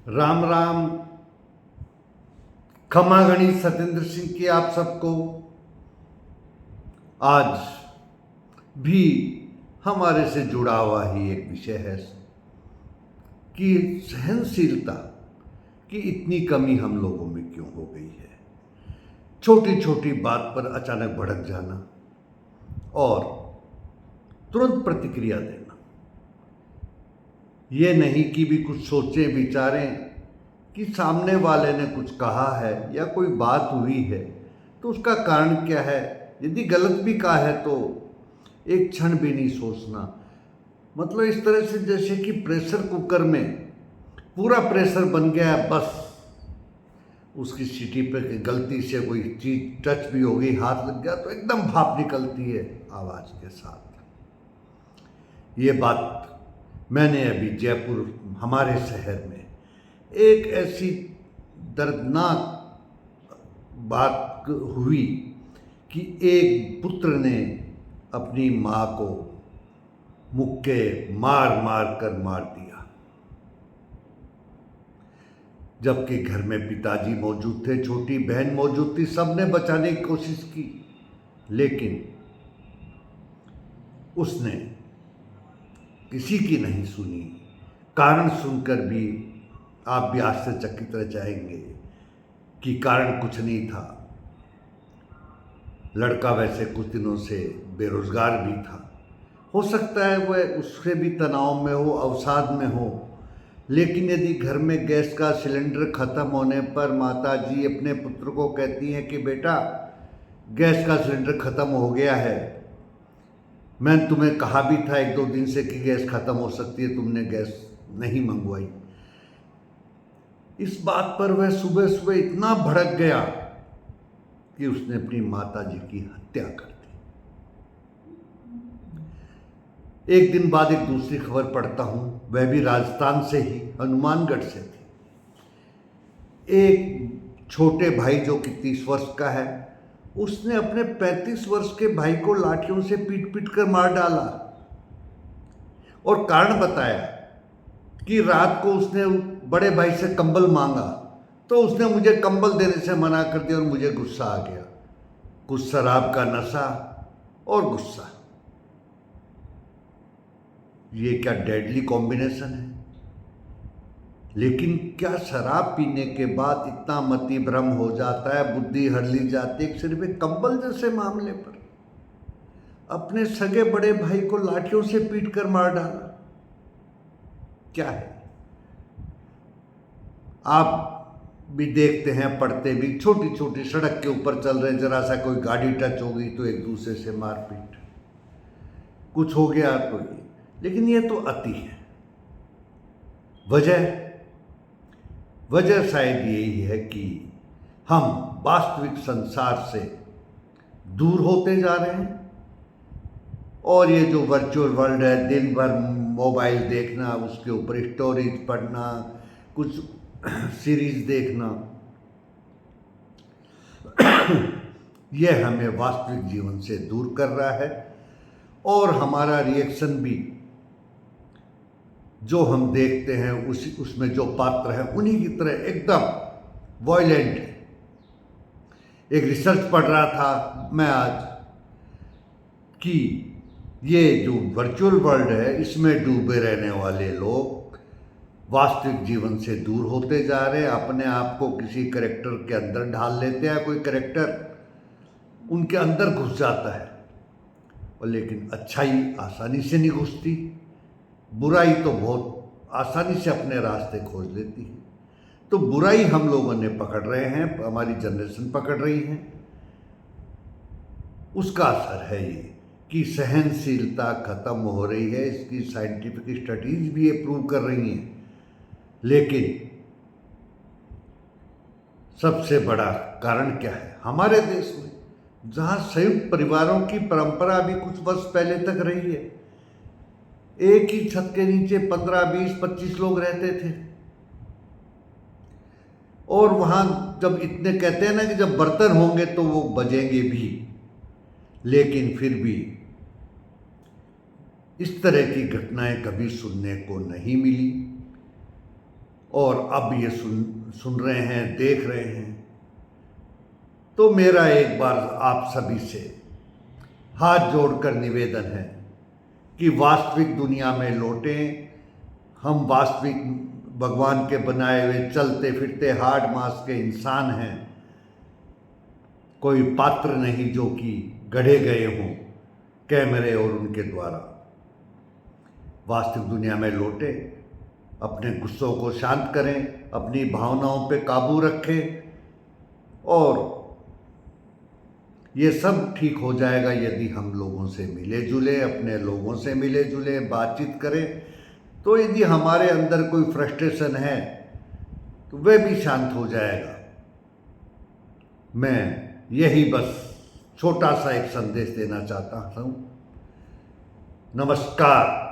राम राम। खमा गणी सत्येंद्र सिंह की आप सबको। आज भी हमारे से जुड़ा हुआ ही एक विषय है कि सहनशीलता की इतनी कमी हम लोगों में क्यों हो गई है। छोटी छोटी बात पर अचानक भड़क जाना और तुरंत प्रतिक्रिया देना, ये नहीं कि भी कुछ सोचें विचारें कि सामने वाले ने कुछ कहा है या कोई बात हुई है तो उसका कारण क्या है। यदि गलत भी कहा है तो एक क्षण भी नहीं सोचना। मतलब इस तरह से जैसे कि प्रेशर कुकर में पूरा प्रेशर बन गया है, बस उसकी सीटी पे गलती से कोई चीज टच भी हो गई, हाथ लग गया तो एकदम भाप निकलती है आवाज के साथ। ये बात मैंने अभी जयपुर हमारे शहर में एक ऐसी दर्दनाक बात हुई कि एक पुत्र ने अपनी माँ को मुक्के मार मार कर मार दिया, जबकि घर में पिताजी मौजूद थे, छोटी बहन मौजूद थी। सबने बचाने की कोशिश की लेकिन उसने किसी की नहीं सुनी। कारण सुनकर भी आप भी आश्चर्यचकित रह जाएंगे कि कारण कुछ नहीं था। लड़का वैसे कुछ दिनों से बेरोजगार भी था, हो सकता है वह उससे भी तनाव में हो, अवसाद में हो। लेकिन यदि घर में गैस का सिलेंडर खत्म होने पर माता जी अपने पुत्र को कहती हैं कि बेटा गैस का सिलेंडर खत्म हो गया है, मैं तुम्हें कहा भी था एक दो दिन से कि गैस खत्म हो सकती है, तुमने गैस नहीं मंगवाई। इस बात पर वह सुबह सुबह इतना भड़क गया कि उसने अपनी माता जी की हत्या कर दी। एक दिन बाद एक दूसरी खबर पढ़ता हूं, वह भी राजस्थान से ही, हनुमानगढ़ से थी। एक छोटे भाई जो कि 30 वर्ष का है, उसने अपने 35 वर्ष के भाई को लाठियों से पीट पीट कर मार डाला और कारण बताया कि रात को उसने बड़े भाई से कंबल मांगा तो उसने मुझे कंबल देने से मना कर दिया और मुझे गुस्सा आ गया। कुछ शराब का नशा और गुस्सा, ये क्या डेडली कॉम्बिनेशन है। लेकिन क्या शराब पीने के बाद इतना मति भ्रम हो जाता है, बुद्धि हर ली जाती है सिर्फ एक कंबल जैसे मामले पर अपने सगे बड़े भाई को लाठियों से पीट कर मार डाला। क्या है, आप भी देखते हैं, पढ़ते भी, छोटी छोटी सड़क के ऊपर चल रहे, जरा सा कोई गाड़ी टच हो गई तो एक दूसरे से मारपीट, कुछ हो गया तो ये। लेकिन ये तो अति है। वजह शायद यही है कि हम वास्तविक संसार से दूर होते जा रहे हैं और ये जो वर्चुअल वर्ल्ड है, दिन भर मोबाइल देखना, उसके ऊपर स्टोरीज पढ़ना, कुछ सीरीज देखना, यह हमें वास्तविक जीवन से दूर कर रहा है और हमारा रिएक्शन भी जो हम देखते हैं उसमें जो पात्र है उन्हीं की तरह एकदम वॉयलेंट है। एक रिसर्च पढ़ रहा था मैं आज कि ये जो वर्चुअल वर्ल्ड है इसमें डूबे रहने वाले लोग वास्तविक जीवन से दूर होते जा रहे हैं, अपने आप को किसी कैरेक्टर के अंदर ढाल लेते हैं, कोई कैरेक्टर उनके अंदर घुस जाता है और लेकिन अच्छाई आसानी से नहीं घुसती, बुराई तो बहुत आसानी से अपने रास्ते खोज लेती है। तो बुराई हम लोगों ने पकड़ रहे हैं, हमारी जनरेशन पकड़ रही है। उसका असर है ये कि सहनशीलता खत्म हो रही है, इसकी साइंटिफिक स्टडीज भी ये प्रूव कर रही हैं। लेकिन सबसे बड़ा कारण क्या है, हमारे देश में जहां संयुक्त परिवारों की परंपरा भी कुछ वर्ष पहले तक रही है, एक ही छत के नीचे 15, 20, 25 लोग रहते थे और वहां जब इतने कहते हैं ना कि जब बर्तन होंगे तो वो बजेंगे भी, लेकिन फिर भी इस तरह की घटनाएं कभी सुनने को नहीं मिली। और अब ये सुन रहे हैं, देख रहे हैं, तो मेरा एक बार आप सभी से हाथ जोड़कर निवेदन है कि वास्तविक दुनिया में लौटें। हम वास्तविक भगवान के बनाए हुए चलते फिरते हार्ड मास के इंसान हैं, कोई पात्र नहीं जो कि गढ़े गए हों कैमरे और उनके द्वारा। वास्तविक दुनिया में लौटे, अपने गुस्सों को शांत करें, अपनी भावनाओं पे काबू रखें, और ये सब ठीक हो जाएगा यदि हम लोगों से मिले जुले, अपने लोगों से मिले जुले, बातचीत करें। तो यदि हमारे अंदर कोई फ्रस्ट्रेशन है तो वह भी शांत हो जाएगा। मैं यही बस छोटा सा एक संदेश देना चाहता हूँ। नमस्कार।